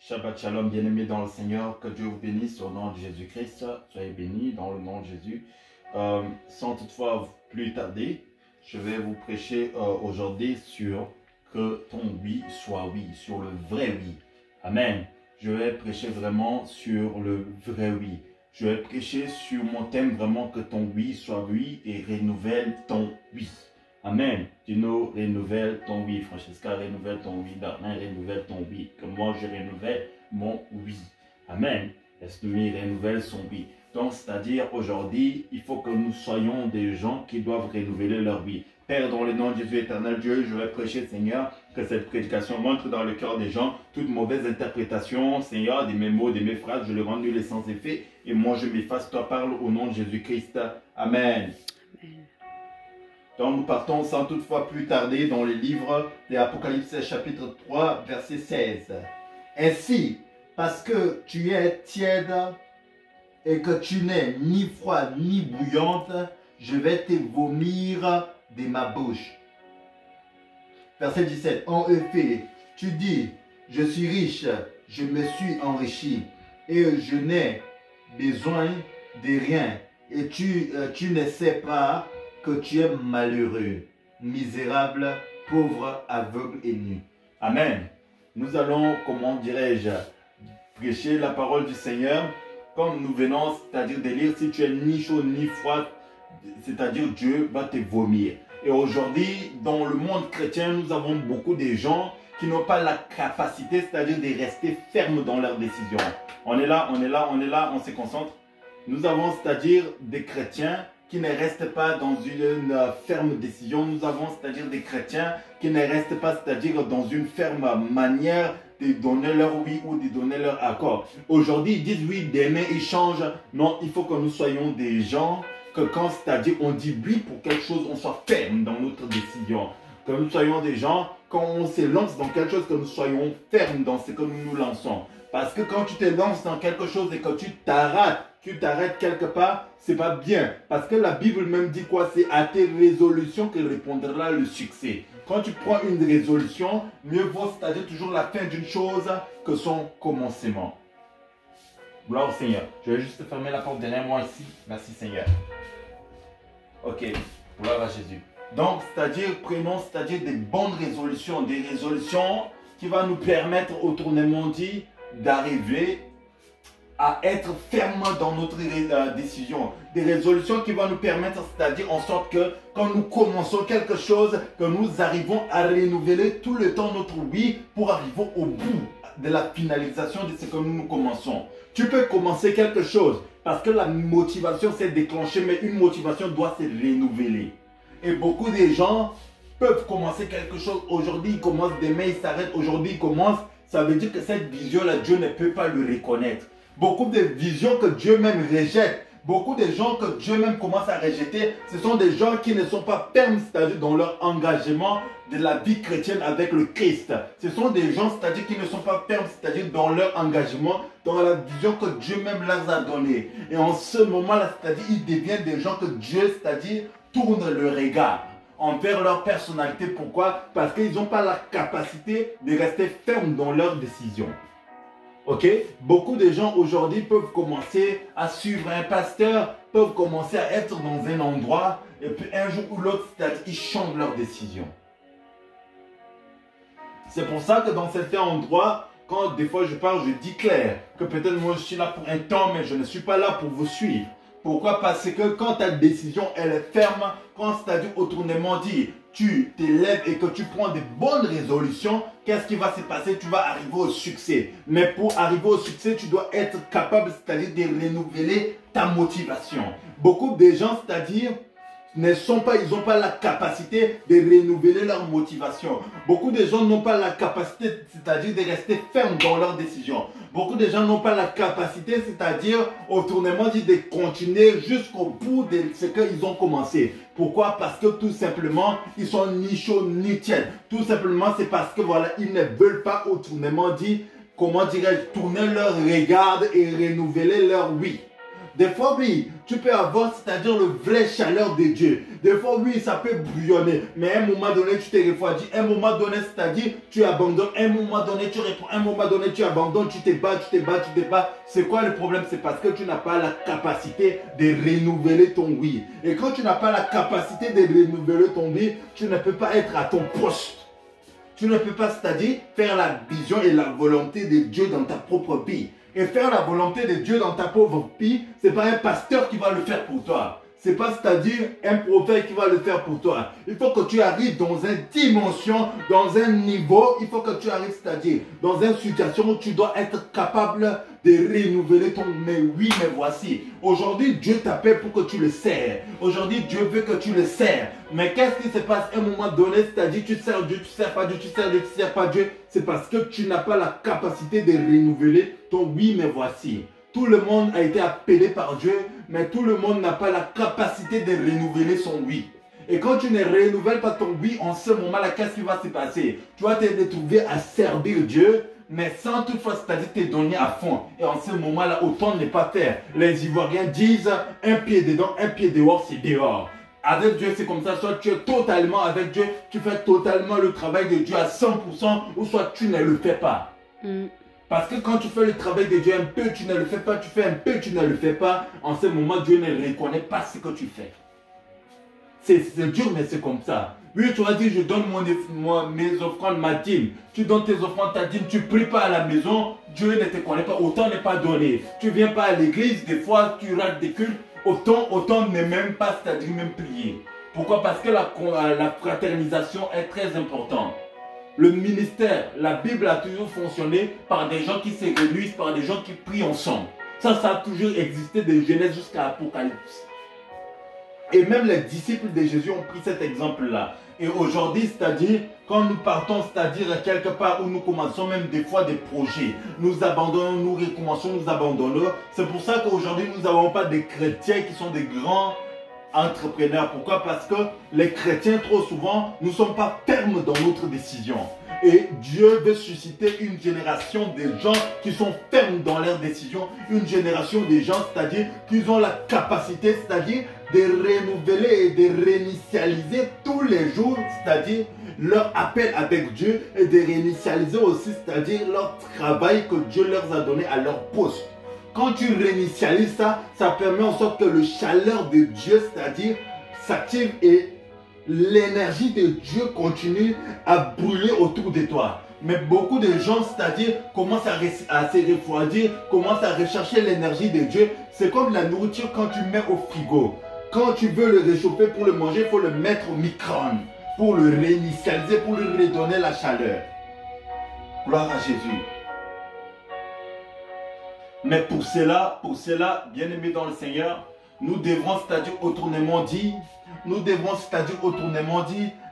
Shabbat Shalom, bien-aimés dans le Seigneur, que Dieu vous bénisse au nom de Jésus-Christ. Soyez bénis dans le nom de Jésus. Sans toutefois plus tarder, je vais vous prêcher aujourd'hui sur que ton oui soit oui, sur le vrai oui. Amen. Je vais prêcher vraiment sur le vrai oui. Je vais prêcher sur mon thème vraiment que ton oui soit oui et renouvelle ton oui. Amen. Dino, renouvelle ton oui. Francesca, renouvelle ton oui. Darlin, renouvelle ton oui. Que moi, je renouvelle mon oui. Amen. L'Esprit renouvelle son oui. Donc, c'est-à-dire, aujourd'hui, il faut que nous soyons des gens qui doivent renouveler leur oui. Père, dans le nom de Jésus éternel, Dieu, je vais prêcher, Seigneur, que cette prédication montre dans le cœur des gens toute mauvaise interprétation, Seigneur, de mes mots, de mes phrases, je les rends nuls et sans effet. Et moi, je m'efface, toi parle au nom de Jésus-Christ. Amen. Donc nous partons sans toutefois plus tarder dans le livre de l'Apocalypse chapitre 3 verset 16. Ainsi, parce que tu es tiède et que tu n'es ni froide ni bouillante, je vais te vomir de ma bouche. Verset 17. En effet, tu dis, je suis riche, je me suis enrichi et je n'ai besoin de rien. Et tu ne sais pas que tu es malheureux, misérable, pauvre, aveugle et nu. Amen. Nous allons, comment dirais-je, prêcher la parole du Seigneur comme nous venons, c'est-à-dire de lire, si tu es ni chaud ni froid, c'est-à-dire Dieu va te vomir. Et aujourd'hui, dans le monde chrétien, nous avons beaucoup de gens qui n'ont pas la capacité, c'est-à-dire de rester fermes dans leurs décisions. On est là, on se concentre. Nous avons, c'est-à-dire des chrétiens qui ne restent pas dans une ferme décision. Nous avons, c'est-à-dire des chrétiens qui ne restent pas, c'est-à-dire dans une ferme manière de donner leur oui ou de donner leur accord. Aujourd'hui, ils disent oui, demain ils changent. Non, il faut que nous soyons des gens que quand, c'est-à-dire on dit oui pour quelque chose, on soit ferme dans notre décision. Que nous soyons des gens, quand on se lance dans quelque chose, que nous soyons fermes dans ce que nous nous lançons. Parce que quand tu te lances dans quelque chose et que tu t'arrêtes quelque part, c'est pas bien. Parce que la Bible même dit quoi? C'est à tes résolutions que répondra le succès. Quand tu prends une résolution, mieux vaut, c'est-à-dire toujours la fin d'une chose que son commencement. Gloire au Seigneur. Je vais juste fermer la porte derrière moi ici. Merci Seigneur. Ok. Gloire à Jésus. Donc, c'est-à-dire, prenons, c'est-à-dire des bonnes résolutions. Des résolutions qui vont nous permettre, autrement dit, d'arriver à être ferme dans notre décision. Des résolutions qui vont nous permettre, c'est-à-dire en sorte que quand nous commençons quelque chose, que nous arrivons à renouveler tout le temps notre oui pour arriver au bout de la finalisation de ce que nous commençons. Tu peux commencer quelque chose parce que la motivation s'est déclenchée, mais une motivation doit se renouveler. Et beaucoup de gens peuvent commencer quelque chose aujourd'hui, ils commencent demain, ils s'arrêtent, aujourd'hui ils commencent. Ça veut dire que cette vision-là, Dieu ne peut pas le reconnaître. Beaucoup de visions que Dieu même rejette, beaucoup de gens que Dieu même commence à rejeter, ce sont des gens qui ne sont pas fermes, c'est-à-dire dans leur engagement de la vie chrétienne avec le Christ. Ce sont des gens, c'est-à-dire qui ne sont pas fermes, c'est-à-dire dans leur engagement, dans la vision que Dieu même leur a donnée. Et en ce moment-là, c'est-à-dire ils deviennent des gens que Dieu, c'est-à-dire tourne le regard envers leur personnalité. Pourquoi? Parce qu'ils n'ont pas la capacité de rester fermes dans leurs décisions. Ok? Beaucoup de gens aujourd'hui peuvent commencer à suivre un pasteur, peuvent commencer à être dans un endroit, et puis un jour ou l'autre, c'est-à-dire ils changent leurs décisions. C'est pour ça que dans certains endroits, quand des fois je parle, je dis clair que peut-être moi je suis là pour un temps, mais je ne suis pas là pour vous suivre. Pourquoi? Parce que quand ta décision elle est ferme, quand c'est-à-dire autrement dit, tu t'élèves et que tu prends de bonnes résolutions, qu'est-ce qui va se passer? Tu vas arriver au succès. Mais pour arriver au succès, tu dois être capable, c'est-à-dire de renouveler ta motivation. Beaucoup de gens, c'est-à-dire, ils n'ont pas la capacité de renouveler leur motivation. Beaucoup de gens n'ont pas la capacité, c'est-à-dire de rester fermes dans leurs décisions. Beaucoup de gens n'ont pas la capacité, c'est-à-dire, autrement dit, de continuer jusqu'au bout de ce qu'ils ont commencé. Pourquoi? Parce que tout simplement, ils sont ni chauds ni tièdes. Tout simplement, c'est parce que voilà, ils ne veulent pas, autrement dit, comment dirais-je, tourner leur regard et renouveler leur oui. Des fois, oui, tu peux avoir, c'est-à-dire le vrai chaleur de Dieu. Des fois, oui, ça peut bouillonner. Mais à un moment donné, tu t'es refroidi. À un moment donné, c'est-à-dire, tu abandonnes. À un moment donné, tu réponds. À un moment donné, tu abandonnes. Tu te bats, tu te bats, tu te bats. C'est quoi le problème? C'est parce que tu n'as pas la capacité de renouveler ton oui. Et quand tu n'as pas la capacité de renouveler ton oui, tu ne peux pas être à ton poste. Tu ne peux pas, c'est-à-dire, faire la vision et la volonté de Dieu dans ta propre vie. Et faire la volonté de Dieu dans ta pauvre vie, ce n'est pas un pasteur qui va le faire pour toi. Ce n'est pas, c'est-à-dire, un prophète qui va le faire pour toi. Il faut que tu arrives dans une dimension, dans un niveau, il faut que tu arrives, c'est-à-dire, dans une situation où tu dois être capable de renouveler ton mais oui, mais voici. Aujourd'hui, Dieu t'appelle pour que tu le sers. Aujourd'hui, Dieu veut que tu le sers. Mais qu'est-ce qui se passe à un moment donné? C'est-à-dire, tu sers Dieu, tu ne sers pas Dieu, tu sers Dieu, tu ne sers pas Dieu. C'est parce que tu n'as pas la capacité de renouveler ton oui, mais voici. Tout le monde a été appelé par Dieu, mais tout le monde n'a pas la capacité de renouveler son oui. Et quand tu ne renouvelles pas ton oui, en ce moment-là, qu'est-ce qui va se passer? Tu vas te retrouver à servir Dieu, mais sans toutefois, c'est-à-dire te donner à fond. Et en ce moment-là, autant ne pas faire. Les Ivoiriens disent un pied dedans, un pied dehors, c'est dehors. Avec Dieu, c'est comme ça. Soit tu es totalement avec Dieu, tu fais totalement le travail de Dieu à 100%, ou soit tu ne le fais pas. Parce que quand tu fais le travail de Dieu un peu, tu ne le fais pas, tu fais un peu, tu ne le fais pas. En ce moment, Dieu ne reconnaît pas ce que tu fais. C'est dur, mais c'est comme ça. Oui, tu vas dire, je donne mes offrandes, ma dîme. Tu donnes tes offrandes, ta dîme, tu ne pries pas à la maison, Dieu ne te connaît pas, autant n'est pas donné. Tu ne viens pas à l'église, des fois tu rates des cultes, autant ne même pas, c'est-à-dire même prier. Pourquoi? Parce que la fraternisation est très importante. Le ministère, la Bible a toujours fonctionné par des gens qui se réunissent, par des gens qui prient ensemble. Ça a toujours existé de Genèse jusqu'à Apocalypse. Et même les disciples de Jésus ont pris cet exemple-là. Et aujourd'hui, c'est-à-dire, quand nous partons, c'est-à-dire quelque part où nous commençons même des fois des projets, nous abandonnons, nous recommençons, nous abandonnons. C'est pour ça qu'aujourd'hui, nous n'avons pas des chrétiens qui sont des grands entrepreneurs. Pourquoi? Parce que les chrétiens, trop souvent, ne sont pas fermes dans notre décision. Et Dieu veut susciter une génération de gens qui sont fermes dans leurs décisions. Une génération de gens, c'est-à-dire, qui ont la capacité, c'est-à-dire, de renouveler et de réinitialiser tous les jours, c'est-à-dire, leur appel avec Dieu et de réinitialiser aussi, c'est-à-dire, leur travail que Dieu leur a donné à leur poste. Quand tu réinitialises ça, ça permet en sorte que le chaleur de Dieu, c'est-à-dire, s'active et l'énergie de Dieu continue à brûler autour de toi. Mais beaucoup de gens, c'est-à-dire, commencent à se refroidir, commencent à rechercher l'énergie de Dieu. C'est comme la nourriture quand tu mets au frigo. Quand tu veux le réchauffer pour le manger, il faut le mettre au micro-ondes pour le réinitialiser, pour lui redonner la chaleur. Gloire à Jésus. Mais pour cela, bien-aimés dans le Seigneur, nous devrons, c'est-à-dire autrement dit,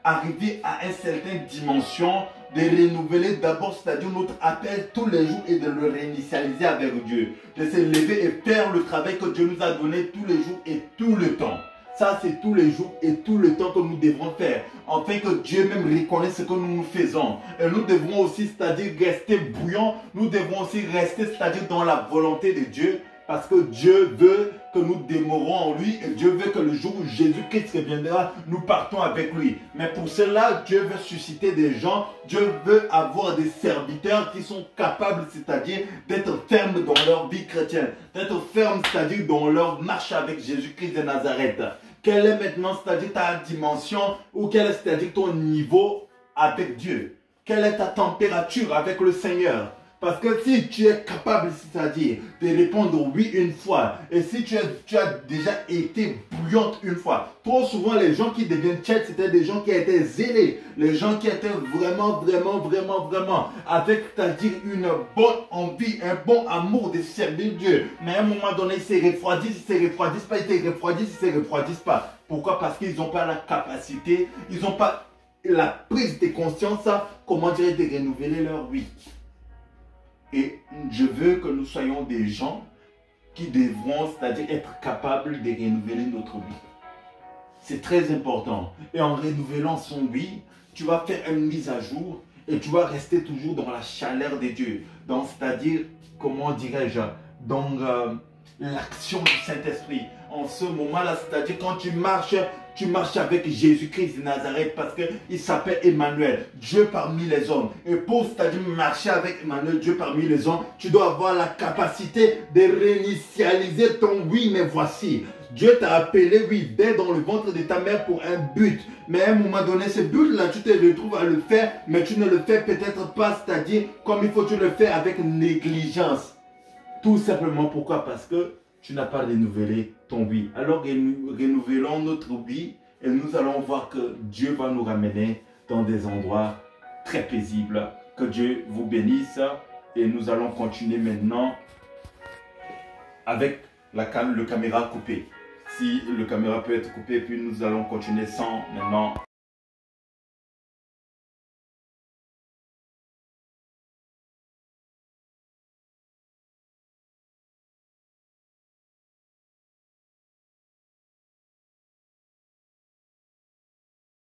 arriver à une certaine dimension de renouveler d'abord, c'est-à-dire notre appel tous les jours et de le réinitialiser avec Dieu. De se lever et faire le travail que Dieu nous a donné tous les jours et tout le temps. Ça, c'est tous les jours et tout le temps que nous devrons faire. Afin que Dieu même reconnaisse ce que nous faisons. Et nous devrons aussi, c'est-à-dire rester bouillants. Nous devrons aussi rester, c'est-à-dire dans la volonté de Dieu. Parce que Dieu veut que nous demeurons en lui. Et Dieu veut que le jour où Jésus-Christ reviendra, nous partons avec lui. Mais pour cela, Dieu veut susciter des gens. Dieu veut avoir des serviteurs qui sont capables, c'est-à-dire d'être fermes dans leur vie chrétienne. D'être fermes, c'est-à-dire dans leur marche avec Jésus-Christ de Nazareth. Quelle est maintenant, c'est-à-dire ta dimension ou quel est, c'est-à-dire ton niveau avec Dieu? Quelle est ta température avec le Seigneur? Parce que si tu es capable, c'est-à-dire de répondre oui une fois, et si tu as déjà été bouillante une fois, trop souvent les gens qui deviennent tchèques, c'était des gens qui étaient zélés, les gens qui étaient vraiment, avec, c'est-à-dire une bonne envie, un bon amour de servir Dieu. Mais à un moment donné, ils se refroidissent, ils se refroidissent pas, ils se refroidissent pas. Pourquoi? Parce qu'ils n'ont pas la capacité, ils n'ont pas la prise de conscience, comment dire, de renouveler leur oui. Et je veux que nous soyons des gens qui devront, c'est-à-dire être capables de renouveler notre vie. C'est très important. Et en renouvelant son oui, tu vas faire une mise à jour et tu vas rester toujours dans la chaleur de Dieu. C'est-à-dire, comment dirais-je, dans l'action du Saint-Esprit. En ce moment-là, c'est-à-dire quand tu marches avec Jésus-Christ de Nazareth parce qu'il s'appelle Emmanuel, Dieu parmi les hommes. Et pour, c'est-à-dire marcher avec Emmanuel, Dieu parmi les hommes, tu dois avoir la capacité de réinitialiser ton oui, mais voici. Dieu t'a appelé, oui, dès dans le ventre de ta mère pour un but. Mais à un moment donné, ce but-là, tu te retrouves à le faire, mais tu ne le fais peut-être pas, c'est-à-dire comme il faut, tu le fais avec négligence. Tout simplement, pourquoi? Parce que tu n'as pas renouvelé ton oui. Alors renouvelons notre oui et nous allons voir que Dieu va nous ramener dans des endroits très paisibles. Que Dieu vous bénisse et nous allons continuer maintenant avec le caméra coupé. Si le caméra peut être coupé, puis nous allons continuer sans maintenant.